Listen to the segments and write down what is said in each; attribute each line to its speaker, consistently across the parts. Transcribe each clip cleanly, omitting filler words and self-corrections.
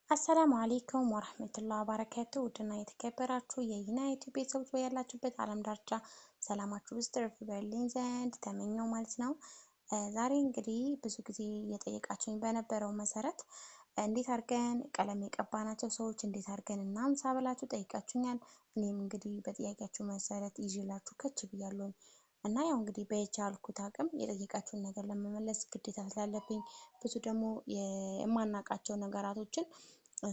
Speaker 1: አሰላሙ አለይኩም ወራህመቱላሂ ወበረካቱ። ውድና የተከበራችሁ የዩናይትድ ቤተሰቦች ያላችሁበት ዓለም ዳርቻ ሰላማችሁ ውስጥ ይበልልኝ ዘንድ ተመኘው ማለት ነው። ዛሬ እንግዲህ ብዙ ጊዜ እየጠየቃችሁኝ በነበረው መሰረት እንዴት አድርገን ቀለም የቀባናቸው ሰዎች እንዴት አድርገን እናንሳ ብላችሁ ጠይቃችሁኛል። እኔም እንግዲህ በጥያቄያችሁ መሰረት ይዤላችሁ ከች ብያለሁኝ እና ያው እንግዲህ በቻልኩት አቅም የጠየቃችሁን ነገር ለመመለስ ግዴታ ስላለብኝ ብዙ ደግሞ የማናውቃቸው ነገራቶችን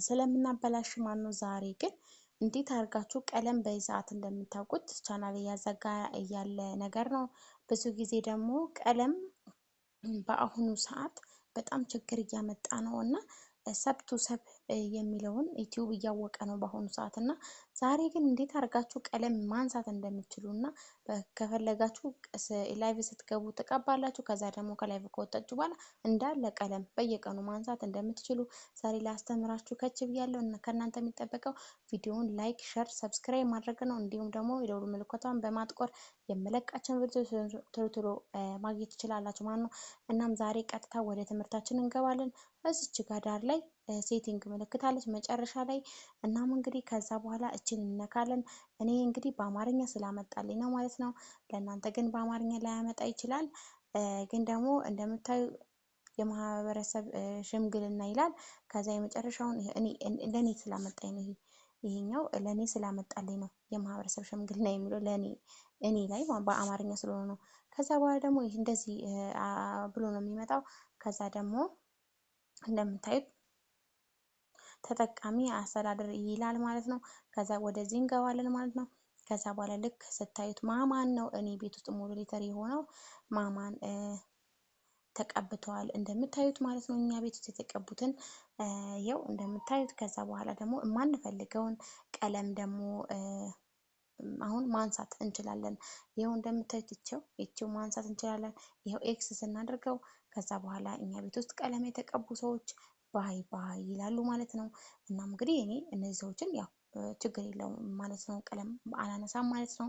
Speaker 1: ስለምናበላሽ ማነው ዛሬ ግን እንዴት አድርጋችሁ ቀለም በሰዓት እንደምታውቁት ቻናል እያዘጋ ያለ ነገር ነው። ብዙ ጊዜ ደግሞ ቀለም በአሁኑ ሰዓት በጣም ችግር እያመጣ ነው እና ሰብቱ ሰብ የሚለውን ዩቲዩብ እያወቀ ነው በአሁኑ ሰዓት እና ዛሬ ግን እንዴት አድርጋችሁ ቀለም ማንሳት እንደምትችሉ እና ከፈለጋችሁ ላይቭ ስትገቡ ተቀባላችሁ ከዛ ደግሞ ከላይቭ ከወጣችሁ በኋላ እንዳለ ቀለም በየቀኑ ማንሳት እንደምትችሉ ዛሬ ላስተምራችሁ ከች ብያለሁ እና ከእናንተ የሚጠበቀው ቪዲዮውን ላይክ፣ ሼር፣ ሰብስክራይብ ማድረግ ነው። እንዲሁም ደግሞ የደወል ምልክቷን በማጥቆር የምለቃቸውን ቪዲዮዎች ቶሎ ማግኘት ትችላላችሁ ማለት ነው። እናም ዛሬ ቀጥታ ወደ ትምህርታችን እንገባለን። እዚች ጋር ዳር ላይ ሴቲንግ ምልክት አለች መጨረሻ ላይ። እናም እንግዲህ ከዛ በኋላ እችን እንነካለን። እኔ እንግዲህ በአማርኛ ስላመጣልኝ ነው ማለት ነው። ለእናንተ ግን በአማርኛ ላያመጣ ይችላል። ግን ደግሞ እንደምታዩ የማህበረሰብ ሽምግልና ይላል። ከዛ የመጨረሻውን ለኔ ስላመጣኝ ነው ይሄኛው ለኔ ስላመጣልኝ ነው የማህበረሰብ ሽምግልና የሚለው እኔ ላይ በአማርኛ ስለሆነ ነው። ከዛ በኋላ ደግሞ እንደዚህ ብሎ ነው የሚመጣው። ከዛ ደግሞ እንደምታዩት ተጠቃሚ አስተዳደር ይላል ማለት ነው። ከዛ ወደዚህ እንገባለን ማለት ነው። ከዛ በኋላ ልክ ስታዩት ማማን ነው እኔ ቤት ውስጥ ሞዴሬተር የሆነው ማማን ተቀብተዋል እንደምታዩት ማለት ነው። እኛ ቤት ውስጥ የተቀቡትን ያው እንደምታዩት ከዛ በኋላ ደግሞ የማንፈልገውን ቀለም ደግሞ አሁን ማንሳት እንችላለን። ይሄው እንደምታዩት ይቺው ማንሳት እንችላለን። ይሄው ኤክስ ስናደርገው ከዛ በኋላ እኛ ቤት ውስጥ ቀለም የተቀቡ ሰዎች ባይ ባይ ይላሉ ማለት ነው። እናም እንግዲህ እኔ እነዚህ ሰዎችን ያው ችግር የለውም ማለት ነው፣ ቀለም አላነሳም ማለት ነው።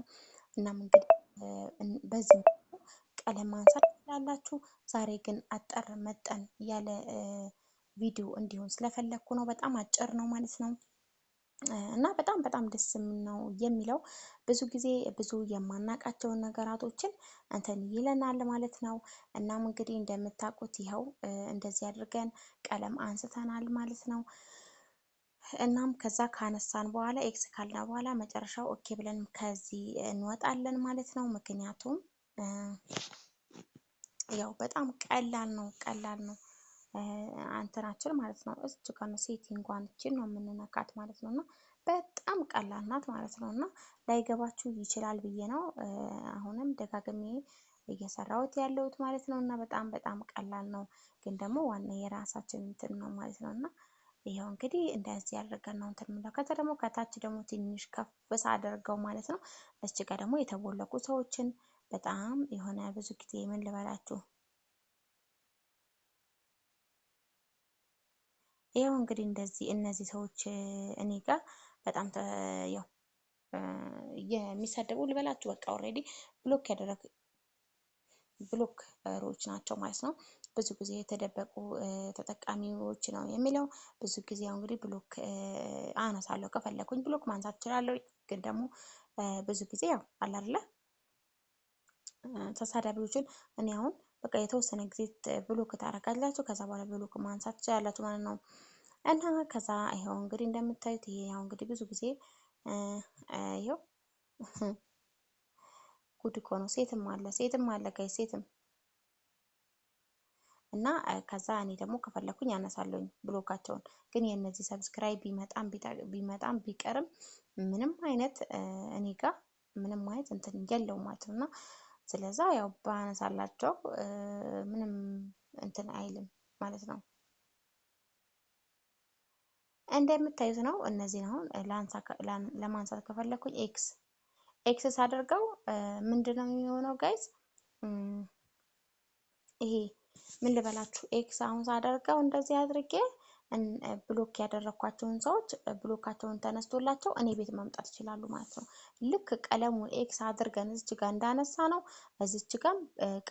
Speaker 1: እናም እንግዲህ በዚህ ቀለም ማንሳት ትችላላችሁ። ዛሬ ግን አጠር መጠን ያለ ቪዲዮ እንዲሆን ስለፈለኩ ነው። በጣም አጭር ነው ማለት ነው እና በጣም ደስ ነው የሚለው። ብዙ ጊዜ ብዙ የማናቃቸውን ነገራቶችን እንትን ይለናል ማለት ነው። እናም እንግዲህ እንደምታውቁት ይኸው እንደዚህ አድርገን ቀለም አንስተናል ማለት ነው። እናም ከዛ ካነሳን በኋላ ኤክስ ካልና በኋላ መጨረሻው ኦኬ ብለን ከዚህ እንወጣለን ማለት ነው። ምክንያቱም ያው በጣም ቀላል ነው አንተናችን ማለት ነው። እዚህ ጋር ነው ሴቲንጓን እቺን ነው የምንነካት ማለት ነው እና በጣም ቀላል ናት ማለት ነው። እና ላይገባችሁ ይችላል ብዬ ነው አሁንም ደጋግሜ እየሰራሁት ያለሁት ማለት ነው። እና በጣም ቀላል ነው፣ ግን ደግሞ ዋና የራሳችን እንትን ነው ማለት ነው። እና ይሄው እንግዲህ እንደዚህ ያደርገን ነው እንትን የምንለው። ከዛ ደግሞ ከታች ደግሞ ትንሽ ከፍ ሳደርገው ማለት ነው እዚህ ጋር ደግሞ የተቦለቁ ሰዎችን በጣም የሆነ ብዙ ጊዜ ምን ልበላችሁ ይሄው እንግዲህ እንደዚህ እነዚህ ሰዎች እኔ ጋር በጣም ያው የሚሰደቡ ልበላችሁ በቃ ኦልሬዲ ብሎከሮች ናቸው ማለት ነው። ብዙ ጊዜ የተደበቁ ተጠቃሚዎች ነው የሚለው። ብዙ ጊዜ ያው እንግዲህ ብሎክ አነሳለሁ ከፈለኩኝ ብሎክ ማንሳት እችላለሁ። ግን ደግሞ ብዙ ጊዜ ያው አለ አይደለ ተሳዳቢዎችን እኔ አሁን በቃ የተወሰነ ጊዜ ብሎክ ታደርጋላችሁ ከዛ በኋላ ብሎክ ማንሳት ትችላላችሁ ማለት ነው። እና ከዛ ይሄው እንግዲህ እንደምታዩት ይሄ ያው እንግዲህ ብዙ ጊዜ ይሄው ጉድ እኮ ነው። ሴትም አለ ጋይ ሴትም እና ከዛ እኔ ደግሞ ከፈለኩኝ ያነሳለሁኝ ብሎካቸውን። ግን የነዚህ ሰብስክራይብ ቢመጣም ቢቀርም ምንም አይነት እኔ ጋር ምንም አይነት እንትን የለውም ማለት ነው። እና ስለዛ ያው ባነሳላቸው ምንም እንትን አይልም ማለት ነው። እንደምታዩት ነው። እነዚህ አሁን ለማንሳት ከፈለኩኝ ኤክስ ሳደርገው ምንድነው የሚሆነው ጋይስ? ይሄ ምን ልበላችሁ ኤክስ አሁን ሳደርገው እንደዚህ አድርጌ ብሎክ ያደረኳቸውን ሰዎች ብሎካቸውን ተነስቶላቸው እኔ ቤት መምጣት ይችላሉ ማለት ነው። ልክ ቀለሙን ኤክስ አድርገን እዚች ጋር እንዳነሳ ነው እዚች ጋር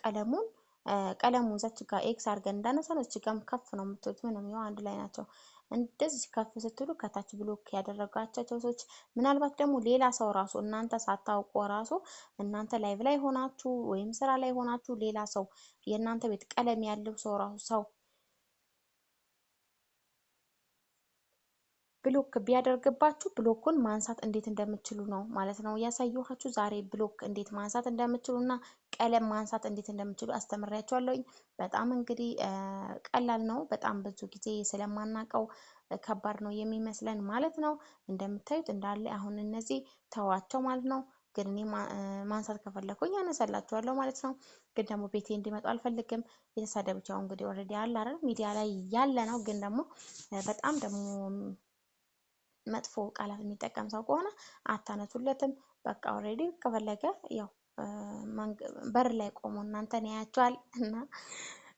Speaker 1: ቀለሙን እዛች ጋር ኤክስ አድርገን እንዳነሳ ነው እዚች ጋር ከፍ ነው የምትሉት ምንም ያው አንድ ላይ ናቸው። እንደዚህ ከፍ ስትሉ ከታች ብሎክ ያደረጋቸው ሰዎች ምናልባት ደግሞ ሌላ ሰው ራሱ እናንተ ሳታውቁ ራሱ እናንተ ላይቭ ላይ ሆናችሁ ወይም ስራ ላይ ሆናችሁ ሌላ ሰው የእናንተ ቤት ቀለም ያለው ሰው ራሱ ሰው ብሎክ ቢያደርግባችሁ ብሎኩን ማንሳት እንዴት እንደምትችሉ ነው ማለት ነው ያሳየኋችሁ። ዛሬ ብሎክ እንዴት ማንሳት እንደምትችሉና ቀለም ማንሳት እንዴት እንደምትችሉ አስተምሬያችኋለሁኝ። በጣም እንግዲህ ቀላል ነው። በጣም ብዙ ጊዜ ስለማናውቀው ከባድ ነው የሚመስለን ማለት ነው። እንደምታዩት እንዳለ አሁን እነዚህ ተዋቸው ማለት ነው። ግን እኔ ማንሳት ከፈለኩኝ ያነሳላችኋለሁ ማለት ነው። ግን ደግሞ ቤቴ እንዲመጡ አልፈልግም። የተሳደቡት ያው እንግዲህ ኦልሬዲ አለ አይደል ሚዲያ ላይ ያለ ነው። ግን ደግሞ በጣም ደግሞ መጥፎ ቃላት የሚጠቀም ሰው ከሆነ አታነሱለትም። በቃ ኦልሬዲ ከፈለገ ያው በር ላይ ቆሞ እናንተን ያያቸዋል እና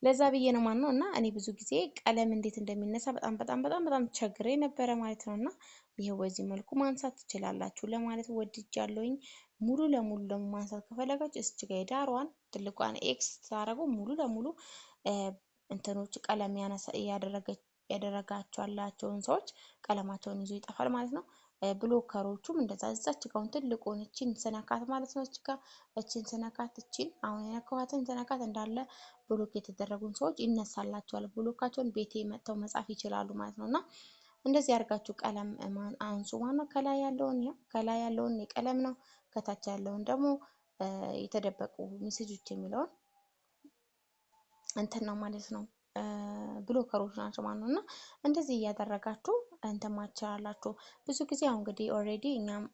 Speaker 1: ለዛ ብዬ ነው ማለት ነው። እና እኔ ብዙ ጊዜ ቀለም እንዴት እንደሚነሳ በጣም ተቸግሬ ነበረ ማለት ነው። እና ይሄው በዚህ መልኩ ማንሳት ትችላላችሁ ለማለት ወድጃለሁኝ። ሙሉ ለሙሉ ደግሞ ማንሳት ከፈለጋችሁ እስቲ ጋር ዳሯን ትልቋን ኤክስ ታረጉ ሙሉ ለሙሉ እንትኖች ቀለም ያደረጋቸዋላቸውን ሰዎች ቀለማቸውን ይዞ ይጠፋል ማለት ነው። ብሎከሮቹም እንደዛ እዛች ጋር ትልቁን እቺን ስነካት ማለት ነው። እቺን ስነካት እቺን አሁን የነካኋትን ስነካት እንዳለ ብሎክ የተደረጉን ሰዎች ይነሳላቸዋል። ብሎካቸውን ቤቴ መጥተው መጻፍ ይችላሉ ማለት ነው። እና እንደዚህ አድርጋችሁ ቀለም አንሱ ማለት ነው። ከላይ ያለውን የቀለም ነው። ከታች ያለውን ደግሞ የተደበቁ ሜሴጆች የሚለውን እንትን ነው ማለት ነው። ብሎከሮች ናቸው ማለት ነው። እና እንደዚህ እያደረጋችሁ እንትን ማትችላላችሁ። ብዙ ጊዜ አሁን እንግዲህ ኦልሬዲ እኛም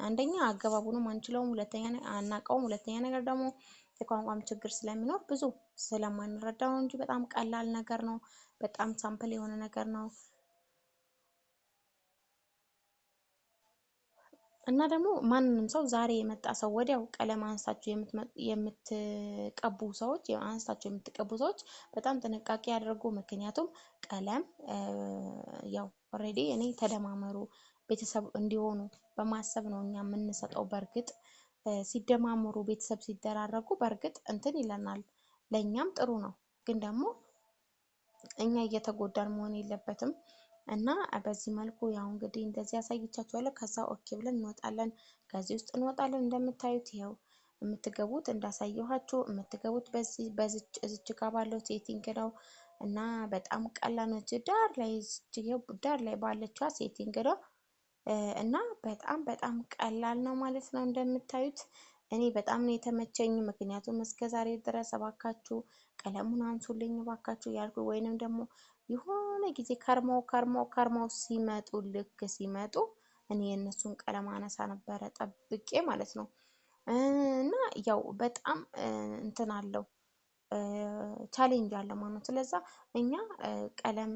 Speaker 1: አንደኛ አገባቡንም አንችለውም፣ ሁለተኛ አናውቀውም፣ ሁለተኛ ነገር ደግሞ የቋንቋም ችግር ስለሚኖር ብዙ ስለማንረዳው ነው እንጂ በጣም ቀላል ነገር ነው። በጣም ሳምፕል የሆነ ነገር ነው። እና ደግሞ ማንንም ሰው ዛሬ የመጣ ሰው ወዲያው ቀለም አንስታችሁ የምትቀቡ ሰዎች በጣም ጥንቃቄ ያደርጉ። ምክንያቱም ቀለም ያው ኦልሬዲ እኔ ተደማመሩ ቤተሰብ እንዲሆኑ በማሰብ ነው እኛ የምንሰጠው። በእርግጥ ሲደማመሩ ቤተሰብ ሲደራረጉ በእርግጥ እንትን ይለናል፣ ለኛም ጥሩ ነው። ግን ደግሞ እኛ እየተጎዳን መሆን የለበትም። እና በዚህ መልኩ ያው እንግዲህ እንደዚህ ያሳይቻችኋለሁ። ከዛ ኦኬ ብለን እንወጣለን። ከዚህ ውስጥ እንወጣለን። እንደምታዩት ይኸው የምትገቡት እንዳሳየኋችሁ የምትገቡት በዚች ጋር ባለው ሴቲንግ ነው። እና በጣም ቀላል ነው። ዳር ላይ ባለችዋ ሴቲንግ ነው። እና በጣም ቀላል ነው ማለት ነው። እንደምታዩት እኔ በጣም ነው የተመቸኝ። ምክንያቱም እስከ ዛሬ ድረስ እባካችሁ ቀለሙን አንሱልኝ እባካችሁ ያልኩ ወይንም ደግሞ የሆነ ጊዜ ከርመው ሲመጡ እኔ የእነሱን ቀለም አነሳ ነበረ ጠብቄ ማለት ነው። እና ያው በጣም እንትን አለው ቻሌንጅ አለ ማለት ነው። ስለዛ እኛ ቀለም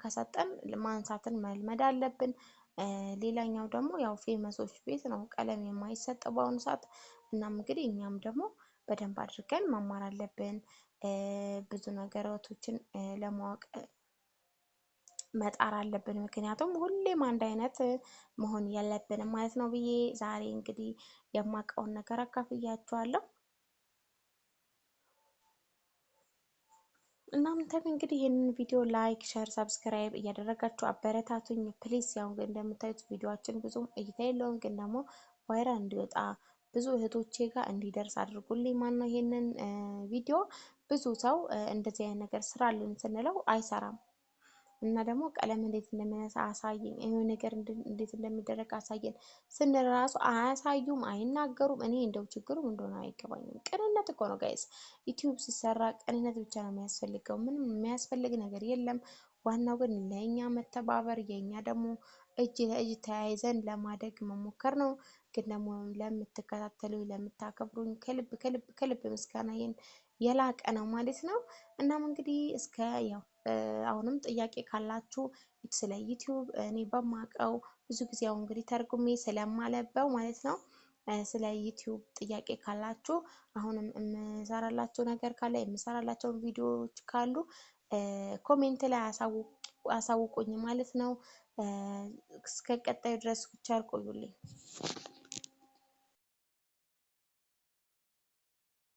Speaker 1: ከሰጠን ማንሳትን መልመድ አለብን። ሌላኛው ደግሞ ያው ፌመሶች ቤት ነው ቀለም የማይሰጠው በአሁኑ ሰዓት። እናም እንግዲህ እኛም ደግሞ በደንብ አድርገን መማር አለብን። ብዙ ነገሮችን ለማወቅ መጣር አለብን። ምክንያቱም ሁሌም አንድ አይነት መሆን የለብንም ማለት ነው ብዬ ዛሬ እንግዲህ የማውቀውን ነገር አካፍያችኋለሁ። እናንተም እንግዲህ ይህንን ቪዲዮ ላይክ፣ ሸር፣ ሰብስክራይብ እያደረጋችሁ አበረታቱኝ ፕሊስ። ያው እንደምታዩት ቪዲዮአችን ብዙም እይታ የለውም፣ ግን ደግሞ ቫይራል እንዲወጣ ብዙ እህቶቼ ጋር እንዲደርስ አድርጉልኝ። ማን ነው ይሄንን ቪዲዮ ብዙ ሰው እንደዚህ አይነት ነገር ስራልን ስንለው አይሰራም። እና ደግሞ ቀለም እንዴት እንደሚነሳ አሳየን፣ ይሄ ነገር እንዴት እንደሚደረግ አሳየን ስንል ራሱ አያሳዩም፣ አይናገሩም። እኔ እንደው ችግሩ እንደሆነ አይገባኝም። ቅንነት እኮ ነው ጋይስ። ዩቲዩብ ሲሰራ ቅንነት ብቻ ነው የሚያስፈልገው፣ ምንም የሚያስፈልግ ነገር የለም። ዋናው ግን ለእኛ መተባበር፣ የእኛ ደግሞ እጅ ለእጅ ተያይዘን ለማደግ መሞከር ነው። ግን ደግሞ ለምትከታተሉኝ ለምታከብሩኝ ከልብ ምስጋናዬን የላቀ ነው ማለት ነው። እናም እንግዲህ እስከ ያው አሁንም ጥያቄ ካላችሁ ስለ ዩቲዩብ እኔ በማውቀው ብዙ ጊዜ አሁን እንግዲህ ተርጉሜ ስለማነበው ማለት ነው። ስለ ዩቲዩብ ጥያቄ ካላችሁ አሁንም የምሰራላችሁ ነገር ካለ የምሰራላቸው ቪዲዮዎች ካሉ ኮሜንት ላይ አሳውቁኝ ማለት ነው። እስከ ቀጣዩ ድረስ ቸር ቆዩልኝ።